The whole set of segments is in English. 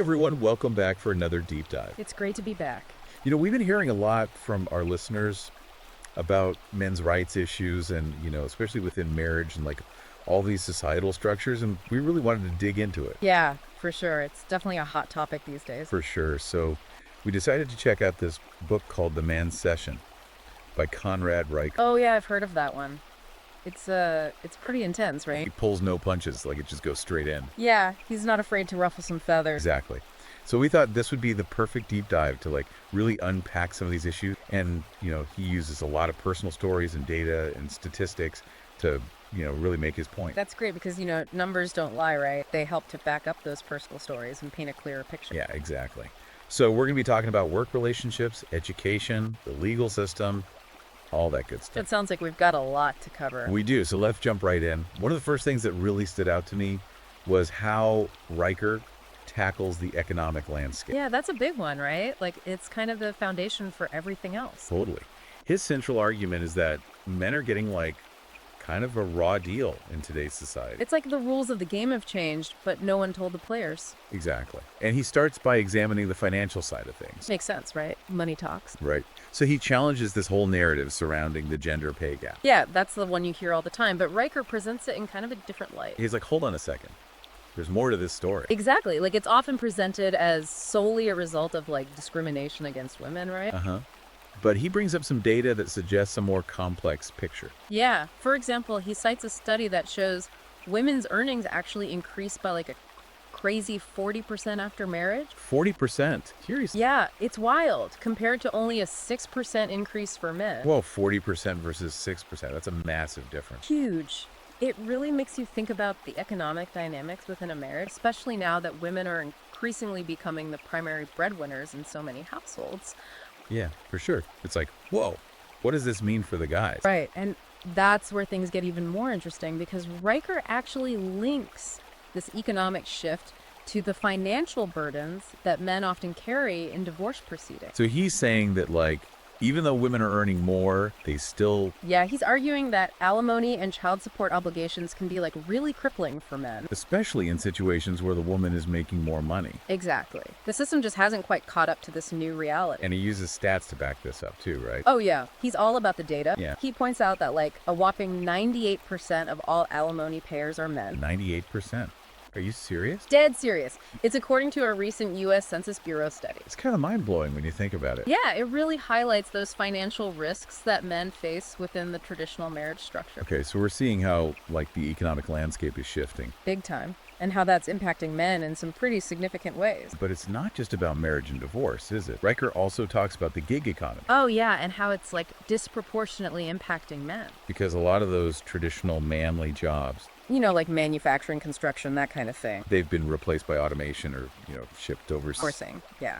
everyone, welcome back for another deep dive. It's great to be back. We've been hearing a lot from our listeners about men's rights issues and, especially within marriage and like all these societal structures, and we really wanted to dig into it. Yeah, for sure. It's definitely a hot topic these days. For sure. So we decided to check out this book called The Mancession by Conrad Reich. Oh yeah, I've heard of that one. It's pretty intense, right? He pulls no punches, like it just goes straight in. Yeah, he's not afraid to ruffle some feathers. Exactly. So we thought this would be the perfect deep dive to like really unpack some of these issues. And, he uses a lot of personal stories and data and statistics to, really make his point. That's great because, numbers don't lie, right? They help to back up those personal stories and paint a clearer picture. Yeah, exactly. So we're going to be talking about work relationships, education, the legal system, all that good stuff. It sounds like we've got a lot to cover. We do. So let's jump right in. One of the first things that really stood out to me was how Riker tackles the economic landscape. Yeah, that's a big one, right? Like, it's kind of the foundation for everything else. Totally. His central argument is that men are getting like kind of a raw deal in today's society. It's like the rules of the game have changed, but no one told the players. Exactly. And he starts by examining the financial side of things. Makes sense, right? Money talks. Right. So he challenges this whole narrative surrounding the gender pay gap. Yeah, that's the one you hear all the time, but Riker presents it in kind of a different light. He's like, hold on a second. There's more to this story. Exactly. Like, it's often presented as solely a result of, like, discrimination against women, right? But he brings up some data that suggests a more complex picture. Yeah. For example, he cites a study that shows women's earnings actually increase by, like, a crazy 40% after marriage. 40%? Seriously? Yeah, it's wild, compared to only a 6% increase for men. Whoa, 40% versus 6%. That's a massive difference. Huge. It really makes you think about the economic dynamics within a marriage, especially now that women are increasingly becoming the primary breadwinners in so many households. Yeah, for sure. It's like, whoa, what does this mean for the guys? Right, and that's where things get even more interesting because Riker actually links this economic shift to the financial burdens that men often carry in divorce proceedings. So he's saying that, like, even though women are earning more, they still... Yeah, he's arguing that alimony and child support obligations can be, like, really crippling for men. Especially in situations where the woman is making more money. Exactly. The system just hasn't quite caught up to this new reality. And he uses stats to back this up too, right? Oh, yeah. He's all about the data. Yeah. He points out that, like, a whopping 98% of all alimony payers are men. 98%. Are you serious? Dead serious. It's according to a recent U.S. Census Bureau study. It's kind of mind-blowing when you think about it. Yeah, it really highlights those financial risks that men face within the traditional marriage structure. Okay, so we're seeing how, like, the economic landscape is shifting. Big time. And how that's impacting men in some pretty significant ways. But it's not just about marriage and divorce, is it? Riker also talks about the gig economy. Oh, yeah, and how it's, like, disproportionately impacting men. Because a lot of those traditional manly jobs, Like manufacturing, construction, that kind of thing. they've been replaced by automation or, shipped over. Sourcing, yeah.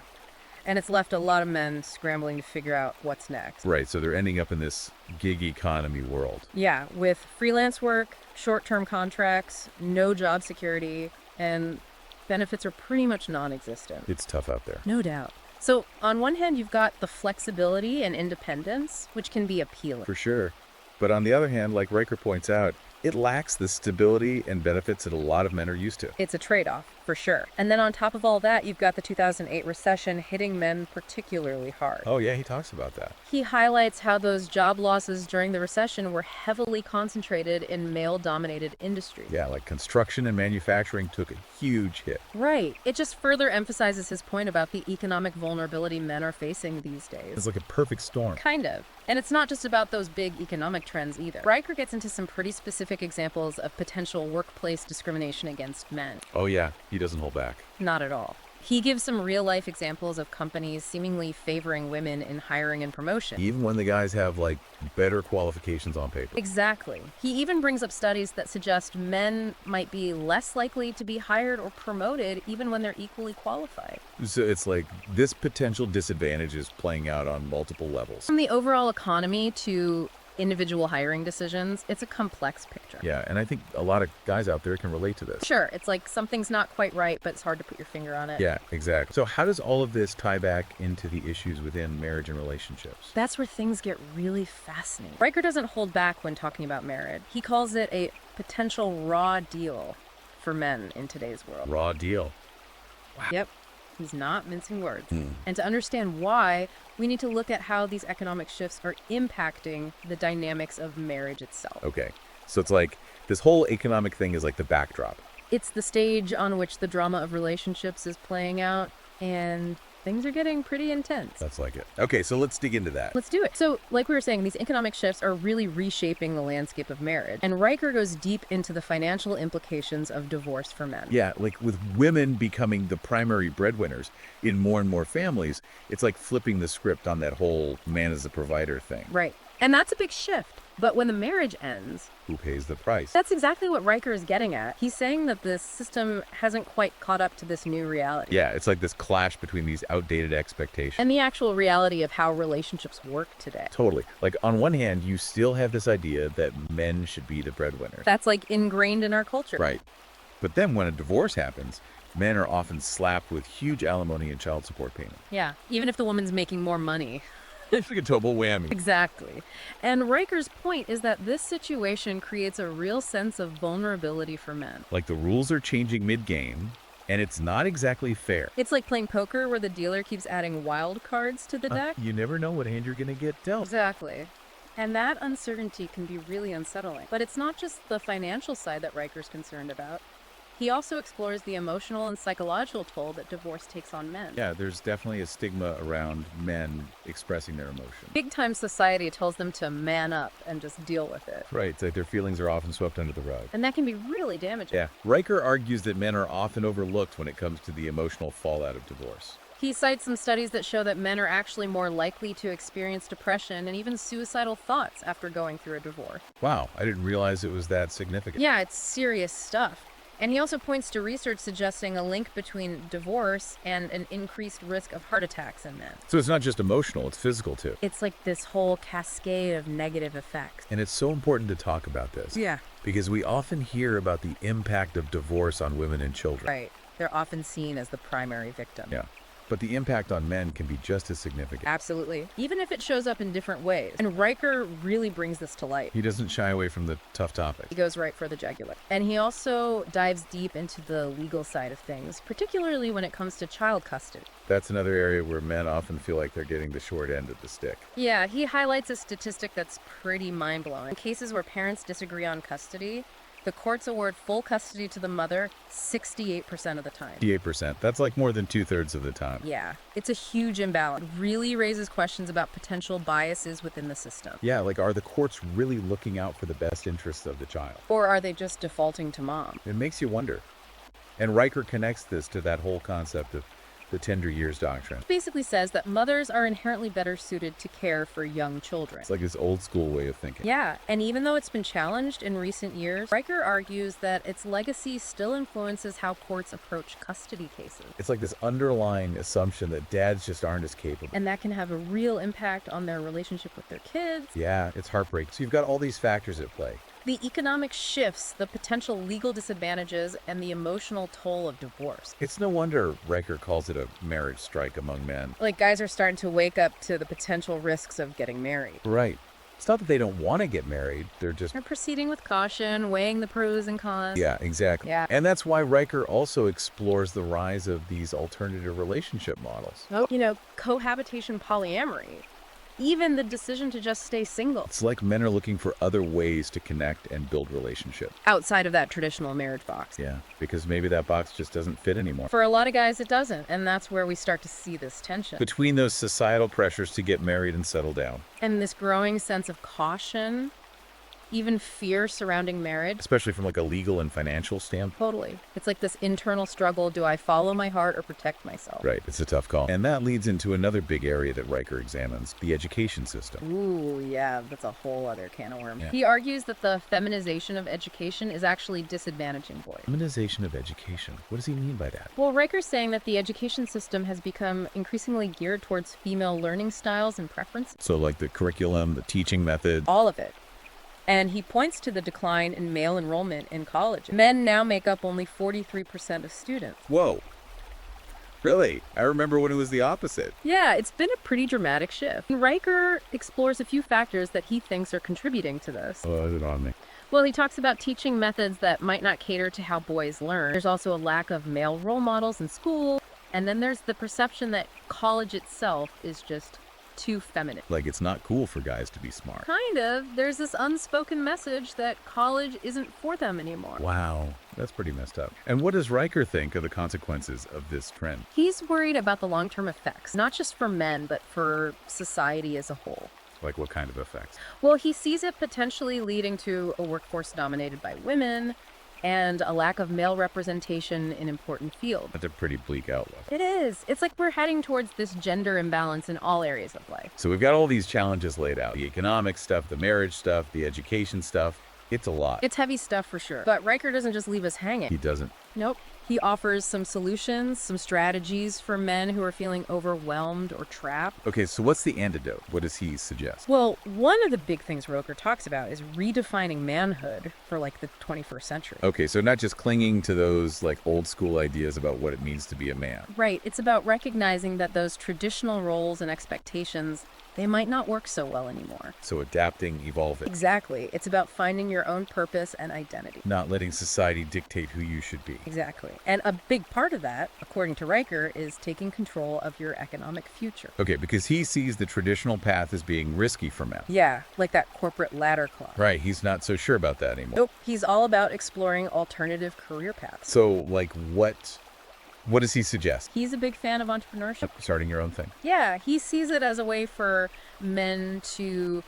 And it's left a lot of men scrambling to figure out what's next. Right, so they're ending up in this gig economy world. Yeah, with freelance work, short-term contracts, no job security, and benefits are pretty much non-existent. It's tough out there. No doubt. So on one hand, you've got the flexibility and independence, which can be appealing. For sure. But on the other hand, like Riker points out, it lacks the stability and benefits that a lot of men are used to. It's a trade-off, for sure. And then on top of all that, you've got the 2008 recession hitting men particularly hard. Oh, yeah, he talks about that. He highlights how those job losses during the recession were heavily concentrated in male-dominated industries. Yeah, like construction and manufacturing took a huge hit. Right. It just further emphasizes his point about the economic vulnerability men are facing these days. It's like a perfect storm. Kind of. And it's not just about those big economic trends either. Riker gets into some pretty specific examples of potential workplace discrimination against men. Oh, yeah, he doesn't hold back. Not at all. He gives some real-life examples of companies seemingly favoring women in hiring and promotion. Even when the guys have, like, better qualifications on paper. Exactly. He even brings up studies that suggest men might be less likely to be hired or promoted even when they're equally qualified. So it's like this potential disadvantage is playing out on multiple levels. From the overall economy to individual hiring decisions, it's a complex picture. Yeah, and I think a lot of guys out there can relate to this. Sure, it's like something's not quite right, but it's hard to put your finger on it. Yeah, exactly. So how does all of this tie back into the issues within marriage and relationships? That's where things get really fascinating. Riker doesn't hold back when talking about marriage. He calls it a potential raw deal for men in today's world. Raw deal. Yep. He's not mincing words. Hmm. And to understand why, we need to look at how these economic shifts are impacting the dynamics of marriage itself. Okay. So it's like this whole economic thing is like the backdrop. It's the stage on which the drama of relationships is playing out, and things are getting pretty intense. That's like it. Okay, so let's dig into that. Let's do it. So, like we were saying, these economic shifts are really reshaping the landscape of marriage. And Riker goes deep into the financial implications of divorce for men. Yeah, like with women becoming the primary breadwinners in more and more families, it's like flipping the script on that whole man as a provider thing. Right. And that's a big shift. But when the marriage ends, Who pays the price? that's exactly what Riker is getting at. He's saying that the system hasn't quite caught up to this new reality. Yeah, it's like this clash between these outdated expectations. And the actual reality of how relationships work today. Totally. Like on one hand, you still have this idea that men should be the breadwinners. That's like ingrained in our culture. Right. But then when a divorce happens, men are often slapped with huge alimony and child support payment. Yeah, even if the woman's making more money. It's like a double whammy. Exactly. And Riker's point is that this situation creates a real sense of vulnerability for men. Like the rules are changing mid-game, and it's not exactly fair. It's like playing poker where the dealer keeps adding wild cards to the deck. You never know what hand you're going to get dealt. Exactly. And that uncertainty can be really unsettling. But it's not just the financial side that Riker's concerned about. He also explores the emotional and psychological toll that divorce takes on men. Yeah, there's definitely a stigma around men expressing their emotion. Big time society tells them to man up and just deal with it. Right, it's like their feelings are often swept under the rug. And that can be really damaging. Yeah, Riker argues that men are often overlooked when it comes to the emotional fallout of divorce. He cites some studies that show that men are actually more likely to experience depression and even suicidal thoughts after going through a divorce. Wow, I didn't realize it was that significant. Yeah, it's serious stuff. And he also points to research suggesting a link between divorce and an increased risk of heart attacks in men. So it's not just emotional, it's physical too. It's like this whole cascade of negative effects. And it's so important to talk about this. Yeah. Because we often hear about the impact of divorce on women and children. Right. They're often seen as the primary victim. Yeah. But the impact on men can be just as significant. Absolutely. Even if it shows up in different ways. And Riker really brings this to light. He doesn't shy away from the tough topics. He goes right for the jugular. And he also dives deep into the legal side of things, particularly when it comes to child custody. That's another area where men often feel like they're getting the short end of the stick. Yeah, he highlights a statistic that's pretty mind-blowing. In cases where parents disagree on custody, the courts award full custody to the mother 68% of the time. 58%. That's like more than 2/3 of the time. Yeah, it's a huge imbalance. It really raises questions about potential biases within the system. Yeah, like are the courts really looking out for the best interests of the child? Or are they just defaulting to mom? It makes you wonder. And Riker connects this to that whole concept of the tender years doctrine. It basically says that mothers are inherently better suited to care for young children. It's like this old school way of thinking. Yeah, and even though it's been challenged in recent years, Riker argues that its legacy still influences how courts approach custody cases. It's like this underlying assumption that dads just aren't as capable. And that can have a real impact on their relationship with their kids. Yeah, it's heartbreaking. So you've got all these factors at play. The economic shifts, the potential legal disadvantages, and the emotional toll of divorce. It's no wonder Riker calls it a marriage strike among men. Like, guys are starting to wake up to the potential risks of getting married. Right. It's not that they don't want to get married, they're just... They're proceeding with caution, weighing the pros and cons. Yeah, exactly. Yeah. And that's why Riker also explores the rise of these alternative relationship models. You know, cohabitation polyamory. Even the decision to just stay single. It's like men are looking for other ways to connect and build relationships. Outside of that traditional marriage box. Yeah, because maybe that box just doesn't fit anymore. For a lot of guys, it doesn't. And that's where we start to see this tension. Between those societal pressures to get married and settle down. And this growing sense of caution, even fear surrounding marriage. Especially from like a legal and financial standpoint. Totally. It's like this internal struggle. Do I follow my heart or protect myself? Right, it's a tough call. And that leads into another big area that Riker examines, the education system. Ooh, yeah, that's a whole other can of worms. Yeah. He argues that the feminization of education is actually disadvantaging boys. Feminization of education. What does he mean by that? Well, Riker's saying that the education system has become increasingly geared towards female learning styles and preferences. So like the curriculum, the teaching method. All of it. And he points to the decline in male enrollment in college. Men now make up only 43% of students. Whoa. Really? I remember when it was the opposite. Yeah, it's been a pretty dramatic shift. Riker explores a few factors that he thinks are contributing to this. Oh, is it on me? Well, he talks about teaching methods that might not cater to how boys learn. There's also a lack of male role models in school. And then there's the perception that college itself is just too feminine. Like it's not cool for guys to be smart. Kind of. There's this unspoken message that college isn't for them anymore. Wow, that's pretty messed up. And what does Riker think of the consequences of this trend? He's worried about the long-term effects, not just for men, but for society as a whole. Like what kind of effects? Well, he sees it potentially leading to a workforce dominated by women and a lack of male representation in important fields. That's a pretty bleak outlook. It is. It's like we're heading towards this gender imbalance in all areas of life. So we've got all these challenges laid out. The economic stuff, the marriage stuff, the education stuff. It's a lot. It's heavy stuff for sure. But Riker doesn't just leave us hanging. He doesn't. Nope. He offers some solutions, some strategies for men who are feeling overwhelmed or trapped. Okay, so what's the antidote? What does he suggest? Well, one of the big things Roker talks about is redefining manhood for like the 21st century. Okay, so not just clinging to those like old school ideas about what it means to be a man. Right. It's about recognizing that those traditional roles and expectations, they might not work so well anymore. So adapting, evolving. Exactly. It's about finding your own purpose and identity. Not letting society dictate who you should be. Exactly. And a big part of that, according to Riker, is taking control of your economic future. Okay, because he sees the traditional path as being risky for men. Yeah, like that corporate ladder clock. Right, he's not so sure about that anymore. Nope, he's all about exploring alternative career paths. So, like, what does he suggest? He's a big fan of entrepreneurship. Starting your own thing. Yeah, he sees it as a way for men to,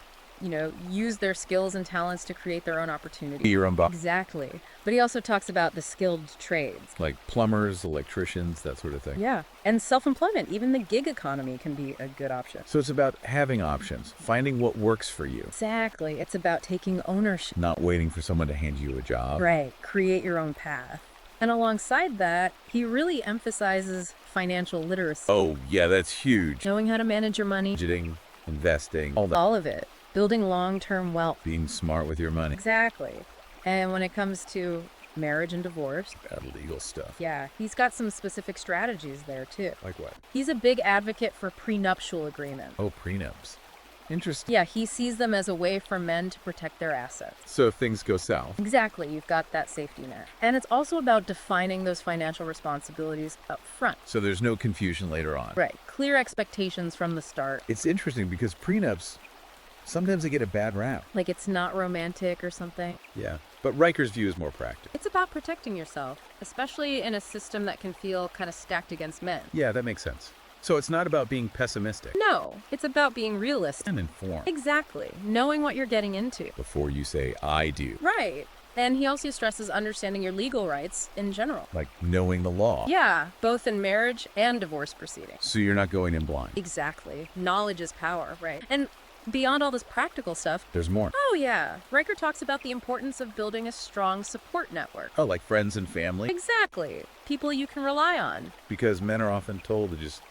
use their skills and talents to create their own Be opportunity. your own boss. Exactly. But he also talks about the skilled trades. Like plumbers, electricians, that sort of thing. Yeah. And self-employment, even the gig economy can be a good option. So it's about having options, finding what works for you, Exactly. It's about taking ownership. not waiting for someone to hand you a job. Right. Create your own path. And alongside that, he really emphasizes financial literacy. Oh, yeah, that's huge. Knowing how to manage your money. Budgeting, investing, all that. All of it. Building long-term wealth. Being smart with your money. Exactly. And when it comes to marriage and divorce, That legal stuff. yeah, he's got some specific strategies there too. Like what? He's a big advocate for prenuptial agreements. Oh, prenups. Interesting. Yeah, he sees them as a way for men to protect their assets. So if things go south. Exactly, you've got that safety net. And it's also about defining those financial responsibilities up front. So there's no confusion later on. Right, clear expectations from the start. It's interesting because prenups, sometimes they get a bad rap. Like it's not romantic or something. Yeah. But Riker's view is more practical. It's about protecting yourself, especially in a system that can feel kind of stacked against men. Yeah, that makes sense. So it's not about being pessimistic. No, it's about being realistic. And informed. Exactly, knowing what you're getting into. Before you say, I do. Right. And he also stresses understanding your legal rights in general. Like knowing the law. Yeah, both in marriage and divorce proceedings. So you're not going in blind. Exactly. Knowledge is power, right? And beyond all this practical stuff, There's more. oh yeah, Riker talks about the importance of building a strong support network. Oh, like friends and family? Exactly. People you can rely on. Because men are often told to just,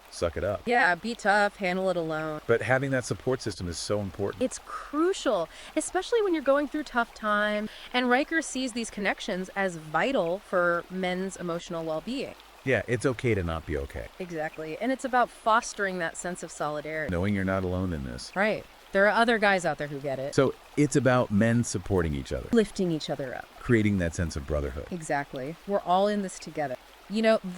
suck it up. Yeah, be tough, handle it alone. But having that support system is so important. It's crucial, especially when you're going through tough time. And Riker sees these connections as vital for men's emotional well-being. Yeah, it's okay to not be okay. Exactly. And it's about fostering that sense of solidarity. Knowing you're not alone in this. Right. There are other guys out there who get it. So it's about men supporting each other, Lifting each other up. creating that sense of brotherhood. Exactly. We're all in this together.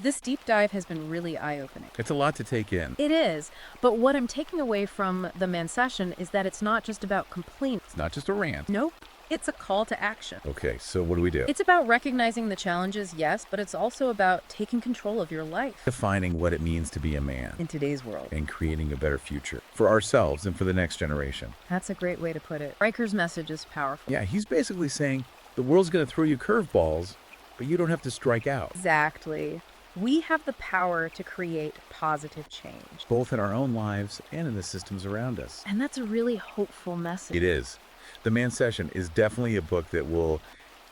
This deep dive has been really eye-opening. It's a lot to take in. It is. But what I'm taking away from the Mancession is that it's not just about complaints. It's not just a rant. Nope. It's a call to action. Okay, so what do we do? It's about recognizing the challenges, yes, but it's also about taking control of your life Defining what it means to be a man in today's world. and creating a better future for ourselves and for the next generation. That's a great way to put it. Riker's message is powerful. Yeah, he's basically saying the world's going to throw you curveballs, but you don't have to strike out. Exactly. We have the power to create positive change. Both in our own lives and in the systems around us. And that's a really hopeful message. It is. The Mancession is definitely a book that will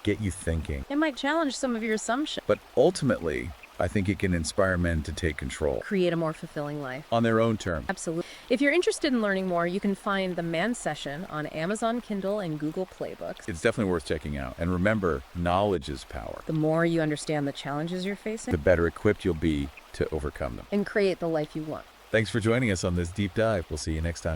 get you thinking. It might challenge some of your assumptions. But ultimately, I think it can inspire men to take control Create a more fulfilling life. on their own terms. Absolutely. If you're interested in learning more, you can find the Mancession on Amazon Kindle and Google Play Books. It's definitely worth checking out. And remember, knowledge is power. The more you understand the challenges you're facing The better equipped you'll be to overcome them. and create the life you want. Thanks for joining us on this deep dive. We'll see you next time.